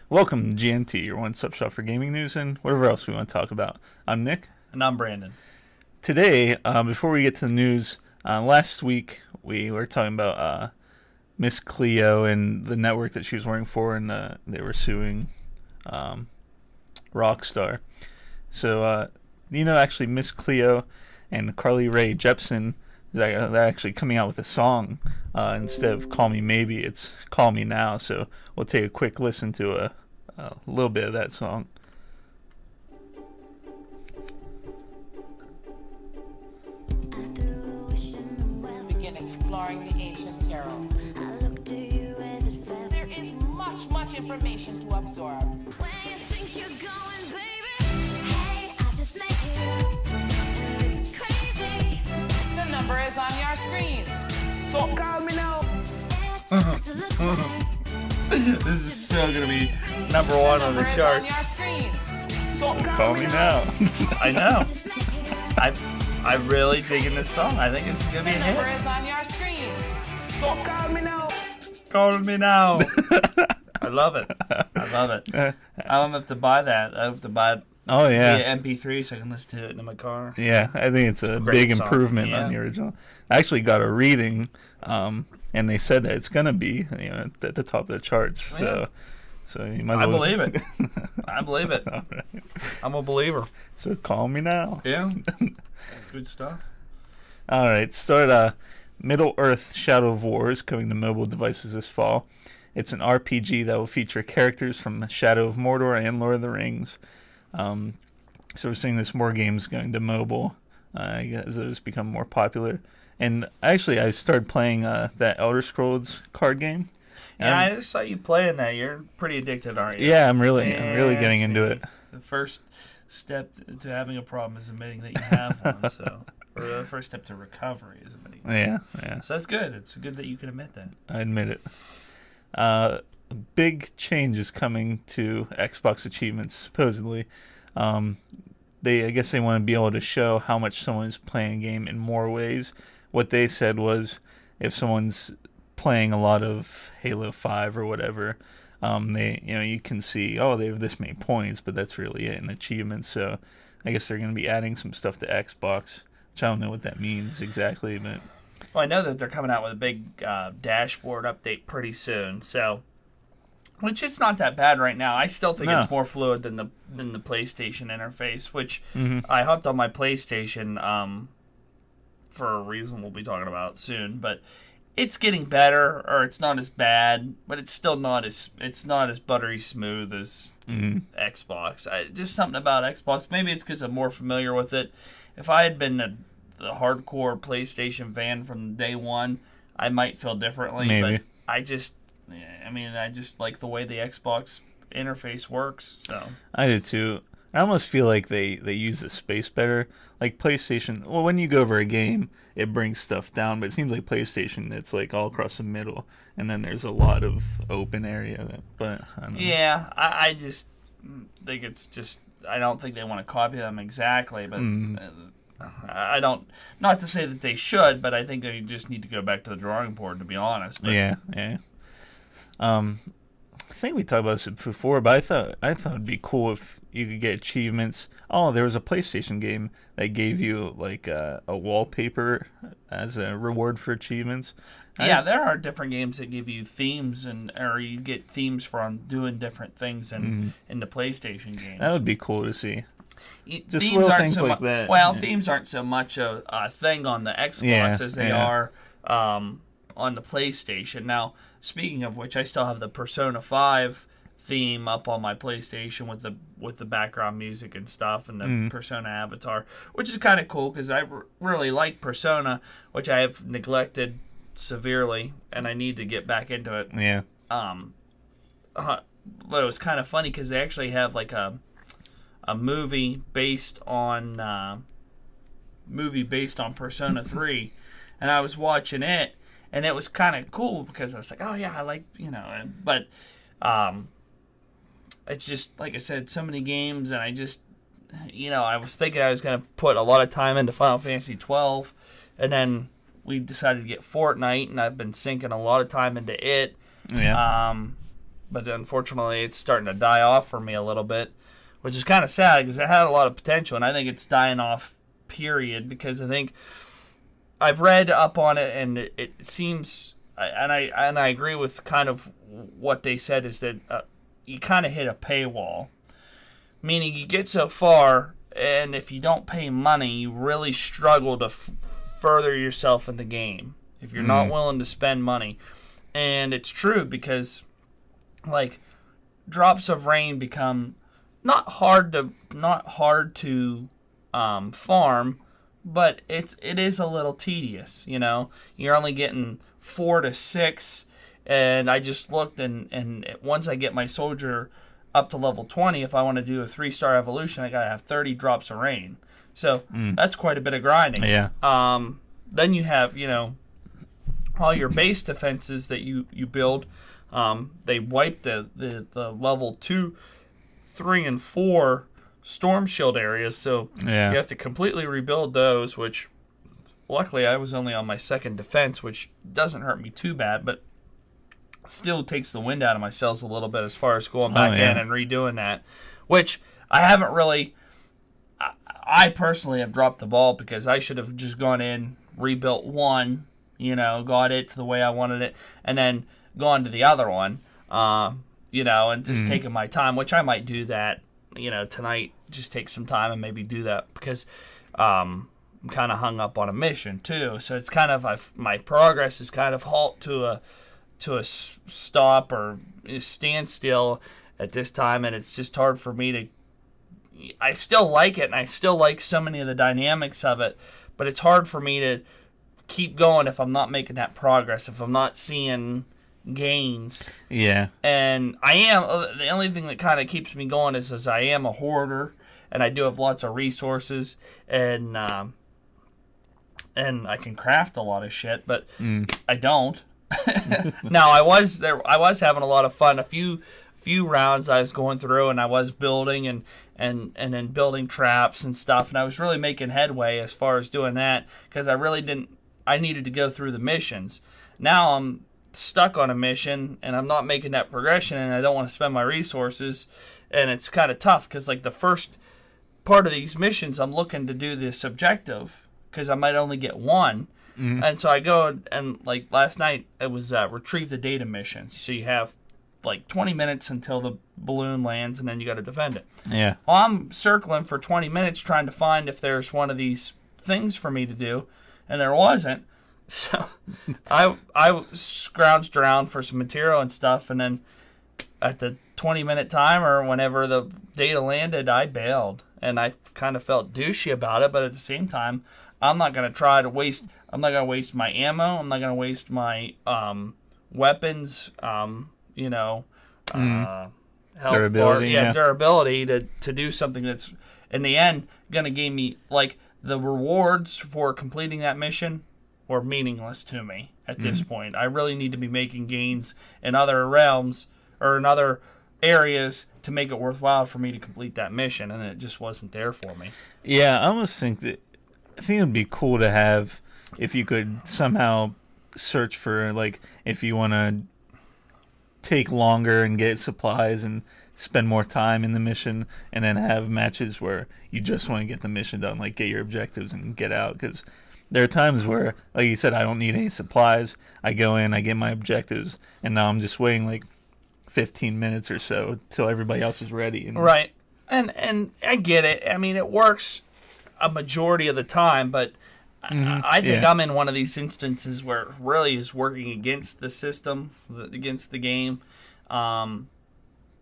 Welcome to GNT, your one-stop shop for gaming news and whatever else we want to talk about. I'm Nick. And I'm Brandon. Today, before we get to the news, last week we were talking about Miss.Cleo and the network that she was working for, and they were suing Rockstar. So, actually Miss.Cleo and Carly Rae Jepsen, they're actually coming out with a song. Instead of Call Me Maybe, it's Call Me Now. So we'll take a quick listen to a little bit of that song. Begin exploring the ancient tarot. There is much information to absorb. Where you think you're going, baby? Hey, I'll just make you. This is crazy. The number is on your screen. So call me now. This is still going to be number one on the Number is charts. on your screen. So Call Me Now. I know. I'm really digging this song. I think this is going to The be a number hit. is on your screen. So call me now. Call me now. I love it. I love it. I don't have to buy that. I have to buy it Oh, yeah. via MP3 so I can listen to it in my car. Yeah, I think it's a great big song. improvement Yeah. on the original. I actually got a reading, and they said that it's going to be at the top of the charts. Yeah. So you might as I well. believe it. I believe it. All right. I'm a believer. So call me now. Yeah. That's good stuff. All right, start Middle-earth: Shadow of War is coming to mobile devices this fall. It's an RPG that will feature characters from Shadow of Mordor and Lord of the Rings. So we're seeing this more games going to mobile as it's become more popular. And actually, I started playing that Elder Scrolls card game. Yeah, I just saw you playing that. You're pretty addicted, aren't you? Yeah, I'm really getting Yes, into it. The first step to having a problem is admitting that you have one. So, or the first step to recovery is admitting. Yeah. So that's good. It's good that you can admit that. I admit it. A big change is coming to Xbox achievements, supposedly. I guess they want to be able to show how much someone is playing a game in more ways. What they said was, if someone's playing a lot of Halo 5 or whatever, you can see, oh, they have this many points, but that's really it in achievements. So I guess they're going to be adding some stuff to Xbox, which I don't know what that means exactly, but Well, I know that they're coming out with a big dashboard update pretty soon. So, which is not that bad right now. I still think No. it's more fluid than the PlayStation interface, which I hopped on my PlayStation for a reason we'll be talking about soon, but it's getting better, or it's not as bad, but it's still not as buttery smooth as Xbox. Just something about Xbox. Maybe it's because I'm more familiar with it. If I had been the hardcore PlayStation fan from day one, I might feel differently. Maybe. But I just like the way the Xbox interface works. So I do too. I almost feel like they use the space better. Like PlayStation, well, when you go over a game, it brings stuff down, but it seems like PlayStation, it's like all across the middle, and then there's a lot of open area. But I don't know. yeah, I just think it's just, I don't think they want to copy them exactly, but I don't, not to say that they should, but I think they just need to go back to the drawing board, to be honest. But Yeah. I think we talked about this before, but I thought it'd be cool if you could get achievements. Oh, there was a PlayStation game that gave you like a wallpaper as a reward for achievements. Yeah, there are different games that give you themes, or you get themes from doing different things in the PlayStation games. That would be cool to see. Just Themes little aren't things so like mu- that. Well, Yeah. themes aren't so much a thing on the Xbox Yeah, as they yeah. are on the PlayStation. Now, speaking of which, I still have the Persona 5 theme up on my PlayStation with the background music and stuff, and the Persona avatar, which is kind of cool because I really like Persona, which I have neglected severely, and I need to get back into it. Yeah. But it was kind of funny because they actually have like a movie based on Persona 3, and I was watching it, and it was kind of cool because I was like, oh yeah, I like, but it's just, like I said, so many games, and I just, I was thinking I was going to put a lot of time into Final Fantasy 12, and then we decided to get Fortnite, and I've been sinking a lot of time into it. Yeah. but unfortunately it's starting to die off for me a little bit, which is kind of sad because it had a lot of potential, and I think it's dying off, period, because I think I've read up on it, and it seems, and I agree with kind of what they said, is that you kind of hit a paywall, meaning you get so far, and if you don't pay money, you really struggle to further yourself in the game if you're not willing to spend money. And it's true because, like, drops of rain become not hard to farm, but it is a little tedious. You know, you're only getting 4 to 6, and I just looked, and once I get my soldier up to level 20, if I want to do a 3-star evolution, I gotta have 30 drops of rain. So that's quite a bit of grinding. Yeah. Then you have, you know, all your base defenses that you build. They wipe the level 2, 3, and 4 storm shield areas, so you have to completely rebuild those, which luckily I was only on my 2nd defense, which doesn't hurt me too bad, but still takes the wind out of my sails a little bit as far as going back in and redoing that, which I haven't really. I personally have dropped the ball because I should have just gone in, rebuilt one, you know, got it to the way I wanted it, and then gone to the other one, you know, and just taking my time, which I might do that, you know, tonight, just take some time and maybe do that because I'm kind of hung up on a mission too. So it's kind of, my progress is kind of halt to a stop or a standstill at this time, and it's just hard for me to. I still like it, and I still like so many of the dynamics of it, but it's hard for me to keep going if I'm not making that progress, if I'm not seeing gains. Yeah. And I am, the only thing that kind of keeps me going is I am a hoarder, and I do have lots of resources, and I can craft a lot of shit, but I don't. Now I was having a lot of fun. A few rounds I was going through, and I was building and then building traps and stuff, and I was really making headway as far as doing that because I needed to go through the missions. Now I'm stuck on a mission and I'm not making that progression, and I don't want to spend my resources, and it's kind of tough because, like, the first part of these missions I'm looking to do this objective because I might only get one. And so I go and, like, last night it was retrieve the data mission. So you have like 20 minutes until the balloon lands, and then you got to defend it. Yeah. Well, I'm circling for 20 minutes trying to find if there's one of these things for me to do, and there wasn't. So I scrounged around for some material and stuff, and then at the 20-minute timer, whenever the data landed, I bailed. And I kind of felt douchey about it, but at the same time, I'm not going to waste my ammo. I'm not going to waste my weapons, you know, health durability, durability to do something that's, in the end, going to give me, like, the rewards for completing that mission were meaningless to me at this point. I really need to be making gains in other realms or in other areas to make it worthwhile for me to complete that mission, and it just wasn't there for me. Yeah, I almost think it would be cool to have if you could somehow search for, like, if you want to take longer and get supplies and spend more time in the mission, and then have matches where you just want to get the mission done, like get your objectives and get out. Because there are times where, like you said, I don't need any supplies. I go in, I get my objectives, and now I'm just waiting like 15 minutes or so till everybody else is ready. Right. And I get it. I mean, it works a majority of the time, but I think I'm in one of these instances where it really is working against the system, against the game.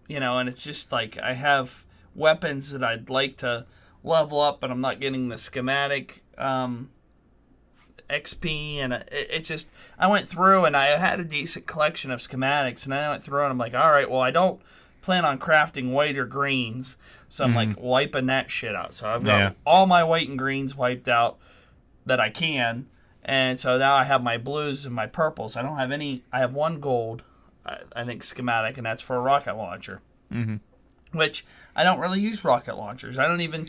You know, and it's just like I have weapons that I'd like to level up, but I'm not getting the schematic XP, and it just, I went through and I had a decent collection of schematics, and I went through and I'm like, all right, well, I don't plan on crafting white or greens, so I'm like wiping that shit out. So I've got all my white and greens wiped out that I can, and so now I have my blues and my purples. I don't have any. I have one gold, I think, schematic, and that's for a rocket launcher. Which I don't really use rocket launchers. I don't either.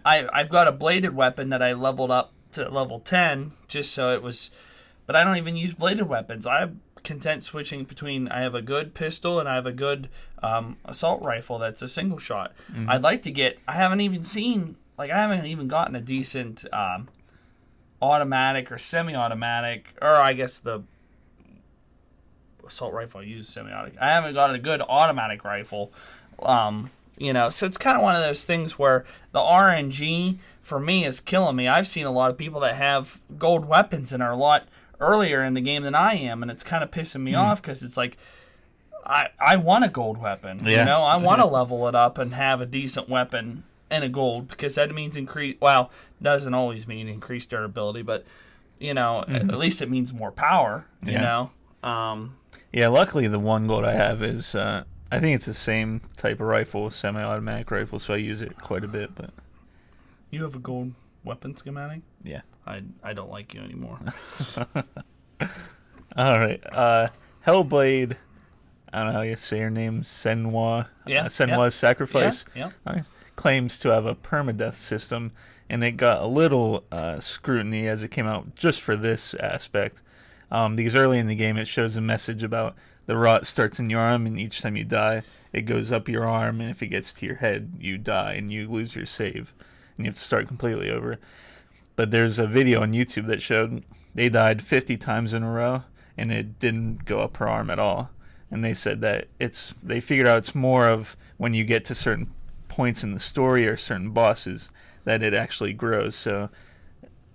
I've got a bladed weapon that I leveled up to level 10 just so it was, but I don't even use bladed weapons. I content switching between I have a good pistol and I have a good assault rifle that's a single shot. I'd like to get. I haven't even gotten a decent automatic or semi-automatic, or I guess the assault rifle I use semi-automatic. I haven't gotten a good automatic rifle. So it's kind of one of those things where the RNG for me is killing me. I've seen a lot of people that have gold weapons and are a lot earlier in the game than I am, and it's kind of pissing me off because it's like I want a gold weapon. Yeah. I want to level it up and have a decent weapon and a gold, because that means doesn't always mean increased durability, but at least it means more power. Yeah. Yeah, luckily the one gold I have is I think it's the same type of rifle, semi-automatic rifle, so I use it quite a bit. But you have a gold weapon schematic? Yeah. I don't like you anymore. All right. Hellblade, I don't know how you say her name, Senwa. Senwa's Sacrifice. Yeah. Claims to have a permadeath system, and it got a little scrutiny as it came out just for this aspect. Because early in the game it shows a message about the rot starts in your arm, and each time you die, it goes up your arm, and if it gets to your head, you die, and you lose your save, and you have to start completely over. But there's a video on YouTube that showed they died 50 times in a row, and it didn't go up her arm at all. And they said that they figured out it's more of when you get to certain points in the story or certain bosses that it actually grows. So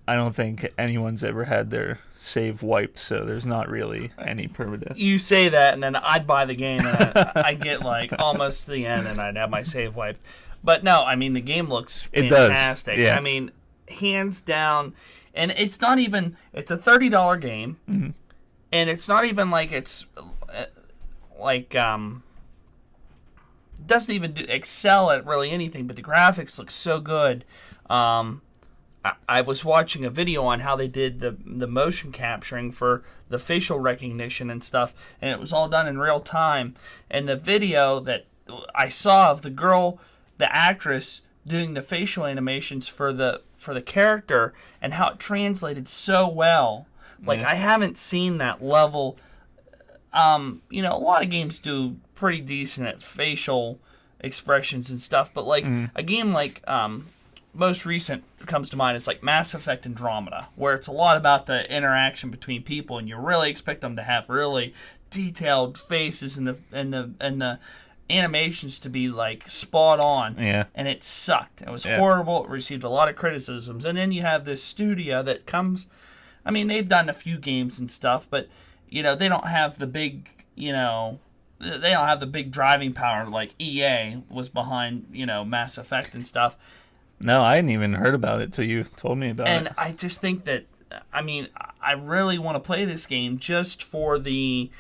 I don't think anyone's ever had their save wiped, so there's not really any permadeath. You say that, and then I'd buy the game, and I'd get like almost to the end, and I'd have my save wiped. But no, I mean, the game looks fantastic. It does. Yeah. I mean, hands down. And it's not even, it's a $30 game, and it's not even like it's doesn't even excel at really anything, but the graphics look so good. I was watching a video on how they did the motion capturing for the facial recognition and stuff, and it was all done in real time. And the video that I saw of the girl, the actress, doing the facial animations for the character, and how it translated so well. Like, I haven't seen that level. A lot of games do pretty decent at facial expressions and stuff, but like a game like most recent comes to mind is like Mass Effect Andromeda, where it's a lot about the interaction between people, and you really expect them to have really detailed faces and the animations to be like spot on. Yeah. And it sucked. It was horrible. It received a lot of criticisms. And then you have this studio that comes, I mean, they've done a few games and stuff, but they don't have the big, they don't have the big driving power like EA was behind, Mass Effect and stuff. No, I hadn't even heard about it till you told me about it. And I just think that, I mean, I really want to play this game just for the,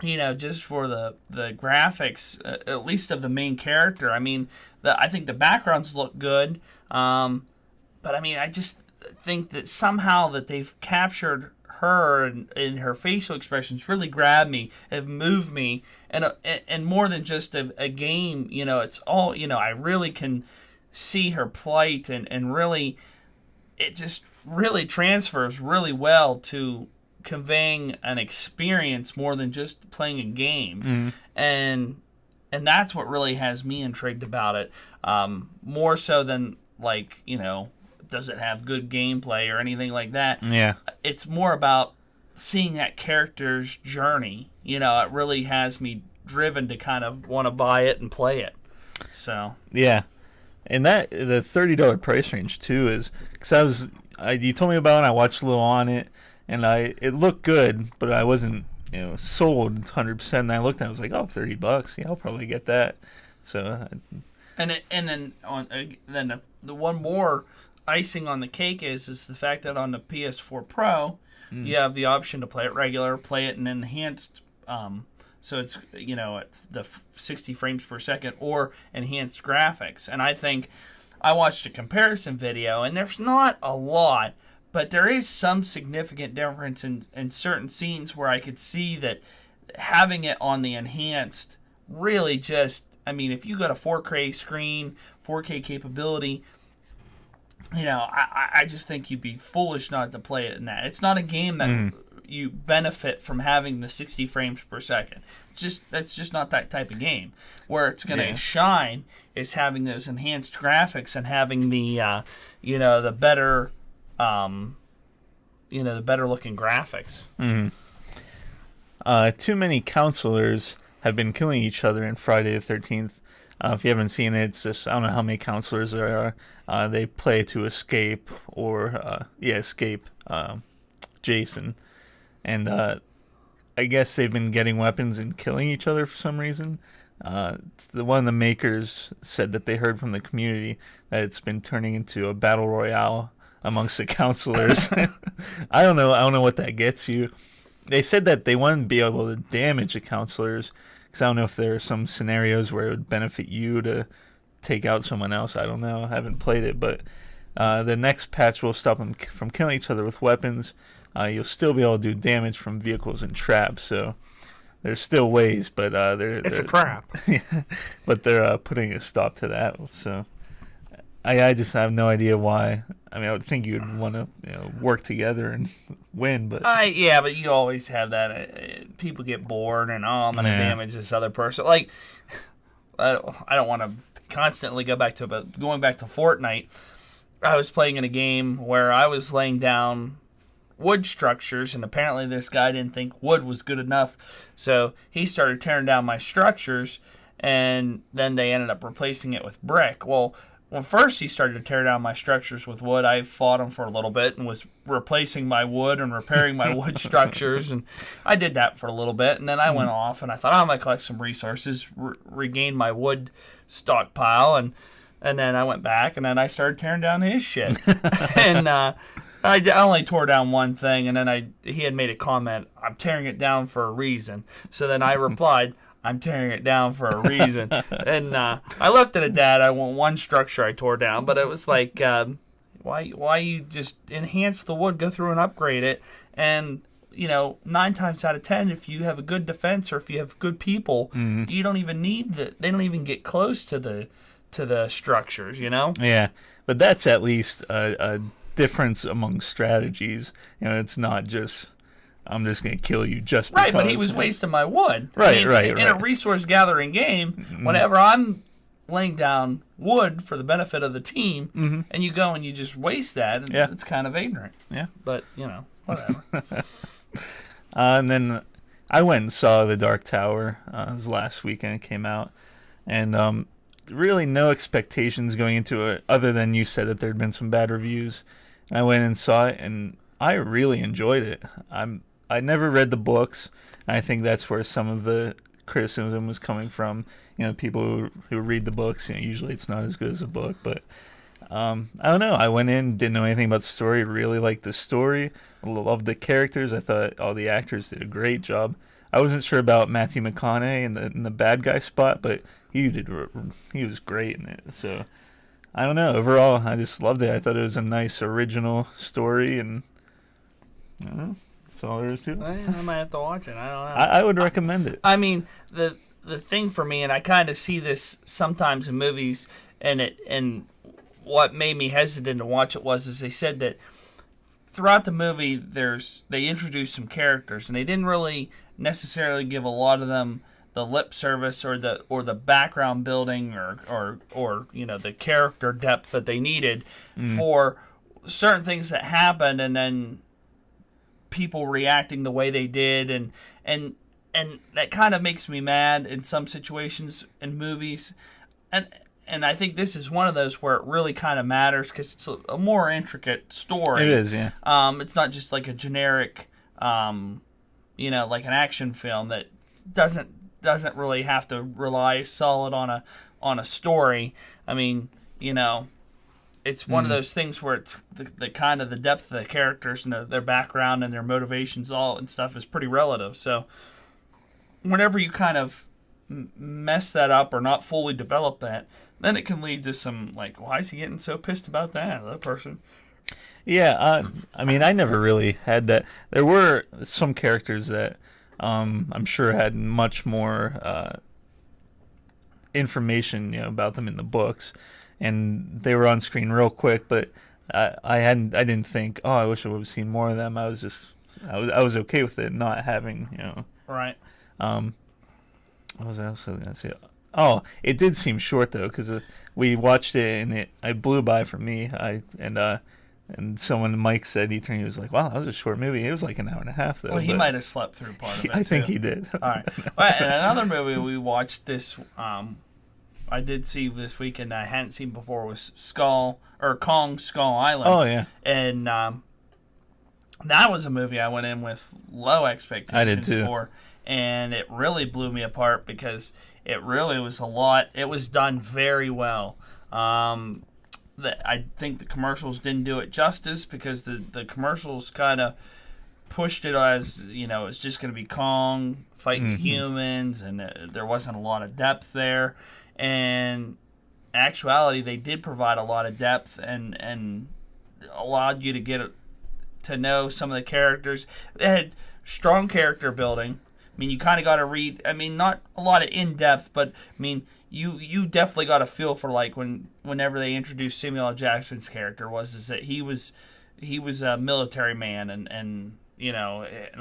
just for the graphics, at least of the main character. I mean, I think the backgrounds look good, but I mean, I just think that somehow that they've captured her and her facial expressions really grabbed me, have moved me, and more than just a game, it's all, I really can see her plight, and really, it just really transfers really well to conveying an experience more than just playing a game. And that's what really has me intrigued about it, more so than like, does it have good gameplay or anything like that. Yeah, it's more about seeing that character's journey. It really has me driven to kind of want to buy it and play it. So yeah, and that the $30 price range too is because you told me about it, and I watched a little on it, and it looked good, but I wasn't sold 100%. And I looked at it, I was like, oh, $30, yeah, I'll probably get that. So then the one more icing on the cake is the fact that on the PS4 Pro you have the option to play it regular, play it in enhanced, so it's it's the 60 frames per second or enhanced graphics. And I think I watched a comparison video, and there's not a lot, but there is some significant difference in certain scenes where I could see that having it on the enhanced really just, I mean, if you got a 4K screen, 4K capability, I just think you'd be foolish not to play it in that. It's not a game that you benefit from having the 60 frames per second. That's just not that type of game. Where it's going to shine is having those enhanced graphics and having the the better the better looking graphics. Too many counselors have been killing each other in Friday the 13th. If you haven't seen it, it's just, I don't know how many counselors there are. They play to escape escape Jason. And I guess they've been getting weapons and killing each other for some reason. One of the makers said that they heard from the community that it's been turning into a battle royale amongst the counselors. I don't know what that gets you. They said that they wouldn't be able to damage the counselors, because I don't know if there are some scenarios where it would benefit you to take out someone else. I don't know. I haven't played it, but the next patch will stop them from killing each other with weapons. You'll still be able to do damage from vehicles and traps, so there's still ways, but It's a trap. but they're putting a stop to that. So I just have no idea why. I mean, I would think you'd want to work together and win, but but you always have that. People get bored and I'm going to damage this other person. Like, I don't want to constantly go back to, but going back to Fortnite, I was playing in a game where I was laying down wood structures, and apparently this guy didn't think wood was good enough, so he started tearing down my structures, and then they ended up replacing it with brick. Well, when first he started to tear down my structures with wood, I fought him for a little bit and was replacing my wood and repairing my wood structures, and I did that for a little bit, and then I went off and I thought, I'm going to collect some resources, regain my wood stockpile, and then I went back and then I started tearing down his shit. And I only tore down one thing, and then he had made a comment, I'm tearing it down for a reason. So then I replied, I'm tearing it down for a reason. And I left it at that. I want one structure I tore down, but it was like, why you just enhance the wood, go through and upgrade it, and 9 times out of 10, if you have a good defense or if you have good people, you don't even need they don't even get close to the structures, Yeah, but that's at least a difference among strategies. It's not just, I'm just going to kill you just because. Right, but he was wasting my wood. Right. In a resource gathering game, whenever I'm laying down wood for the benefit of the team, and you go and you just waste that, and it's kind of ignorant. Yeah. But, whatever. And then I went and saw The Dark Tower. It was last weekend it came out. And really no expectations going into it, other than you said that there had been some bad reviews. I went and saw it, and I really enjoyed it. I never read the books, and I think that's where some of the criticism was coming from. People who read the books, usually it's not as good as a book. But I don't know. I went in, didn't know anything about the story, really liked the story, loved the characters. I thought all the actors did a great job. I wasn't sure about Matthew McConaughey in the bad guy spot, but he was great in it. So I don't know. Overall, I just loved it. I thought it was a nice original story, and I don't know. That's all there is to it. I might have to watch it. I don't know. I would recommend it. I mean, the thing for me, and I kind of see this sometimes in movies, and what made me hesitant to watch it is they said that throughout the movie they introduced some characters, and they didn't really necessarily give a lot of them the lip service or the background building or the character depth that they needed for certain things that happened, and then people reacting the way they did, and that kind of makes me mad in some situations in movies, and I think this is one of those where it really kind of matters because it's a more intricate story. It is, yeah. It's not just like a generic, like an action film that doesn't really have to rely solid on a story. I mean, it's one of those things where it's the kind of the depth of the characters and their background and their motivations and stuff is pretty relative. So whenever you kind of mess that up or not fully develop that, then it can lead to some like, why is he getting so pissed about that person? Yeah, I mean, I never really had that. There were some characters that I'm sure had much more information, about them in the books. and they were on screen real quick. But I didn't think, oh, I wish I would have seen more of them. I was okay with it not having, Right. What was I also gonna say? Oh, it did seem short though, because we watched it and it blew by for me. And someone, Mike, said he was like, "Wow, that was a short movie." It was like an hour and a half though. Well, he might have slept through part of it. I think too. he did. All right. Well, and another movie we watched this, I did see this weekend that I hadn't seen before was Kong Skull Island. Oh yeah. And that was a movie I went in with low expectations I did too. for, and it really blew me apart because it really was a lot. It was done very well. I think the commercials didn't do it justice because the commercials kind of pushed it as, it's just going to be Kong fighting humans, and there wasn't a lot of depth there. And in actuality, they did provide a lot of depth and allowed you to get to know some of the characters. They had strong character building. I mean, you kind of got to read. I mean, not a lot of in depth, but I mean, you definitely got a feel for like whenever they introduced Samuel L. Jackson's character is that he was a military man, and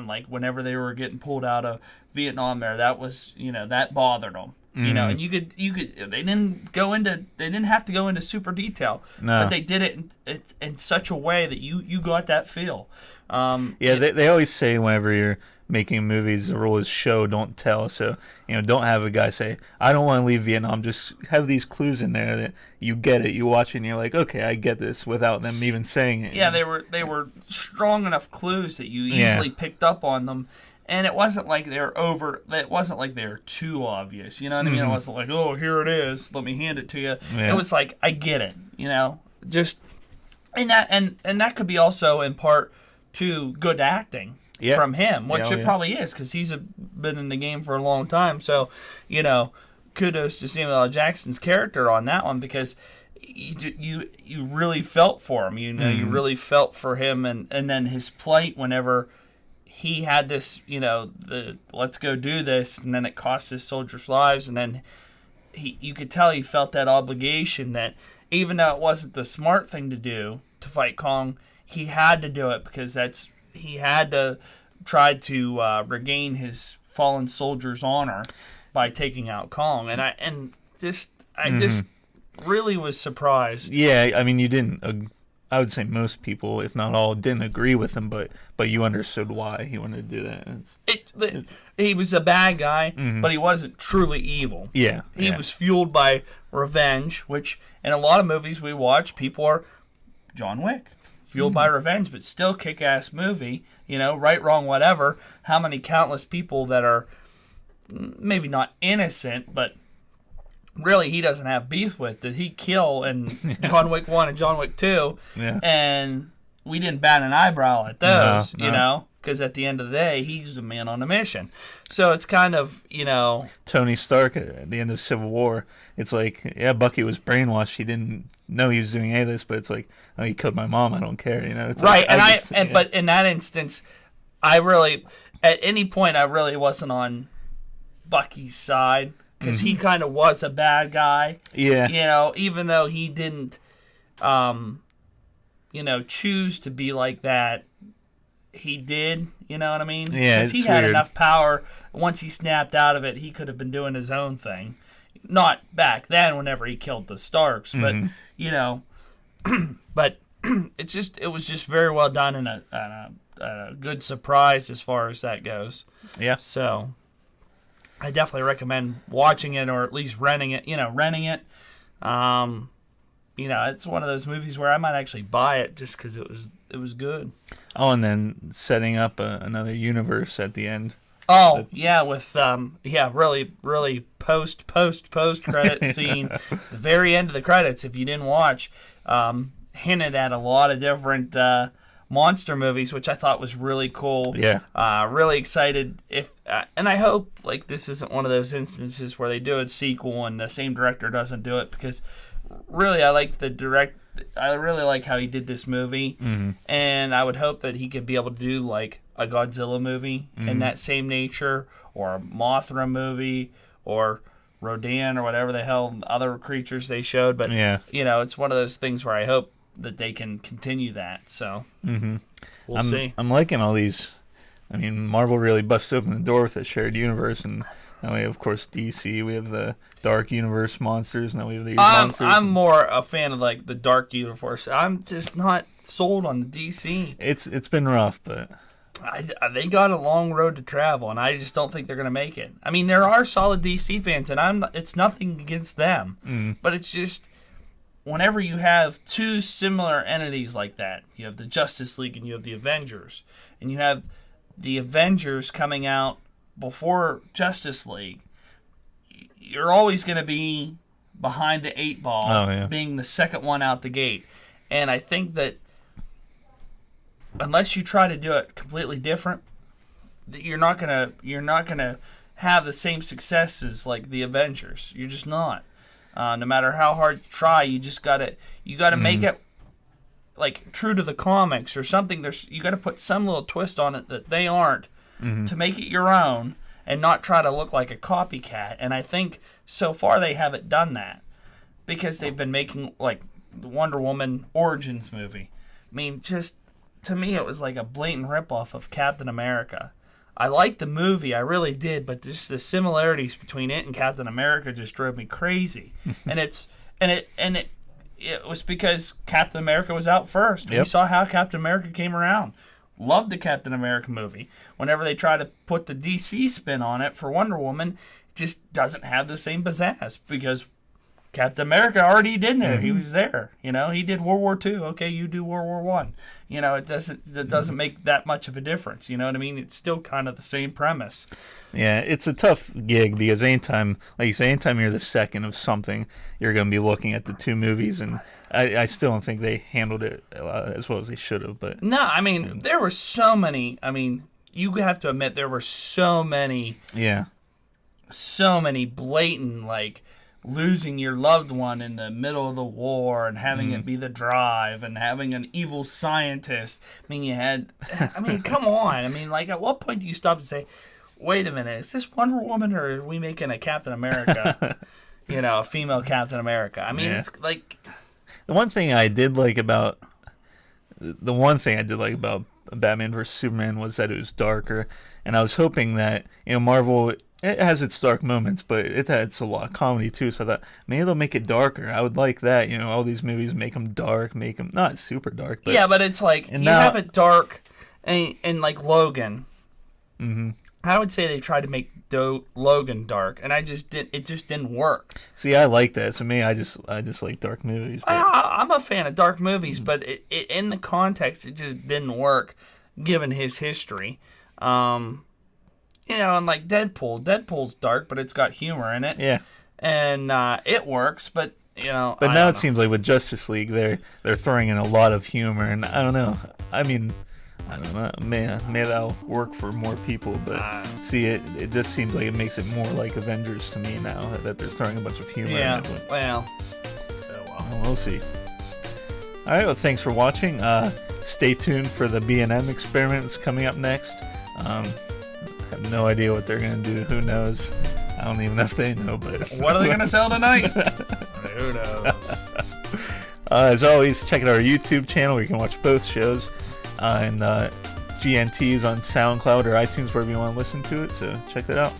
like whenever they were getting pulled out of Vietnam, that was that bothered them. And you could they didn't have to go into super detail, but they did it in such a way that you got that feel. They always say whenever you're making movies, the rule is show, don't tell. So don't have a guy say, I don't want to leave Vietnam. Just have these clues in there that you get it. You watch it and you're like, okay, I get this, without them even saying it. Yeah, they were strong enough clues that you easily picked up on them. And it wasn't like it wasn't like they were too obvious. You know what I mean? It wasn't like, oh, here it is, let me hand it to you. Yeah. It was like, I get it, just, and that could be also in part to good acting from him, which it probably is, because he's been in the game for a long time. So, kudos to Samuel L. Jackson's character on that one, because you really felt for him. You really felt for him, and then his plight whenever he had this, the let's go do this, and then it cost his soldiers' lives, and then you could tell he felt that obligation that even though it wasn't the smart thing to do to fight Kong, he had to do it because he had to try to regain his fallen soldiers' honor by taking out Kong, and I just really was surprised. Yeah, I mean, you didn't. I would say most people, if not all, didn't agree with him, but you understood why he wanted to do that. He was a bad guy, but he wasn't truly evil. Yeah, he was fueled by revenge, which in a lot of movies we watch, people are John Wick, fueled by revenge, but still kick-ass movie. Right, wrong, whatever. How many countless people that are maybe not innocent, but really he doesn't have beef with, did he kill in John Wick 1 and John Wick 2, and we didn't bat an eyebrow at those, because at the end of the day, he's a man on a mission. So it's kind of, Tony Stark at the end of Civil War, it's like, yeah, Bucky was brainwashed, he didn't know he was doing any of this, but it's like, oh, he killed my mom, I don't care, It's right, like, but in that instance, at any point, I really wasn't on Bucky's side, because he kind of was a bad guy. Yeah. Even though he didn't, choose to be like that, he did. You know what I mean? Yeah, because he had enough power. Once he snapped out of it, he could have been doing his own thing. Not back then, whenever he killed the Starks, but but it was just very well done and a good surprise as far as that goes. Yeah. So I definitely recommend watching it, or at least renting it. It's one of those movies where I might actually buy it just because it was good. Oh, and then setting up another universe at the end. Oh, yeah, with really, really post credit scene, the very end of the credits. If you didn't watch, hinted at a lot of different monster movies, which I thought was really cool. Yeah. Really excited and I hope this isn't one of those instances where they do a sequel and the same director doesn't do it, because really I really like how he did this movie, and I would hope that he could be able to do like a Godzilla movie in that same nature, or a Mothra movie, or Rodan or whatever the hell other creatures they showed. But Yeah. it's one of those things where I hope that they can continue that. So we'll see. I'm liking all these. I mean, Marvel really busted open the door with a shared universe, and now we have, of course, DC. We have the Dark Universe monsters. Now we have these monsters. I'm more a fan of like the Dark Universe. I'm just not sold on the DC. It's been rough, but They got a long road to travel, and I just don't think they're going to make it. I mean, there are solid DC fans, and it's nothing against them, but it's just whenever you have two similar entities like that, you have the Justice League and you have the Avengers, and you have the Avengers coming out before Justice League, you're always going to be behind the 8 ball, being the second one out the gate. And I think that unless you try to do it completely different, you're not gonna have the same successes like the Avengers. You're just not. No matter how hard you try, you gotta make it like true to the comics or something. You gotta put some little twist on it that they aren't to make it your own and not try to look like a copycat. And I think so far they haven't done that because they've been making like the Wonder Woman Origins movie. I mean, just to me, it was like a blatant ripoff of Captain America. I liked the movie, I really did, but just the similarities between it and Captain America just drove me crazy. and it was because Captain America was out first. Yep. We saw how Captain America came around. Loved the Captain America movie. Whenever they try to put the DC spin on it for Wonder Woman, it just doesn't have the same pizzazz because Captain America already did there. He was there. He did World War II. Okay, you do World War I. It doesn't make that much of a difference. You know what I mean? It's still kind of the same premise. Yeah, it's a tough gig because anytime you're the second of something, you're going to be looking at the two movies, and I still don't think they handled it as well as they should have. But no, I mean, there were so many. I mean, you have to admit there were so many. Yeah. So many blatant like losing your loved one in the middle of the war and having it be the drive and having an evil scientist. I mean, come on. I mean, like, at what point do you stop and say, wait a minute, is this Wonder Woman or are we making a Captain America, a female Captain America? I mean, It's like... The one thing I did like about Batman vs. Superman was that it was darker, and I was hoping that, Marvel... It has its dark moments, but it has a lot of comedy too. So I thought maybe they'll make it darker. I would like that. All these movies make them dark, make them not super dark. But, yeah, but it's like have it dark, and like Logan. I would say they tried to make Logan dark, and it just didn't work. See, I like that. So me, I just like dark movies. I'm a fan of dark movies, but it in the context, it just didn't work given his history. And like Deadpool's dark, but it's got humor in it. Yeah. And it works, but But now it seems like with Justice League, they're throwing in a lot of humor, and I don't know. I mean, I don't know. May that'll work for more people, but see, it just seems like it makes it more like Avengers to me now that they're throwing a bunch of humor in it. Well, we'll see. All right. Well, thanks for watching. Stay tuned for the B&M experiments coming up next. I have no idea what they're going to do. Who knows? I don't even know if they know, but... What are they going to sell tonight? Who knows? As always, check out our YouTube channel where you can watch both shows. And GNT is on SoundCloud or iTunes, wherever you want to listen to it, so check that out.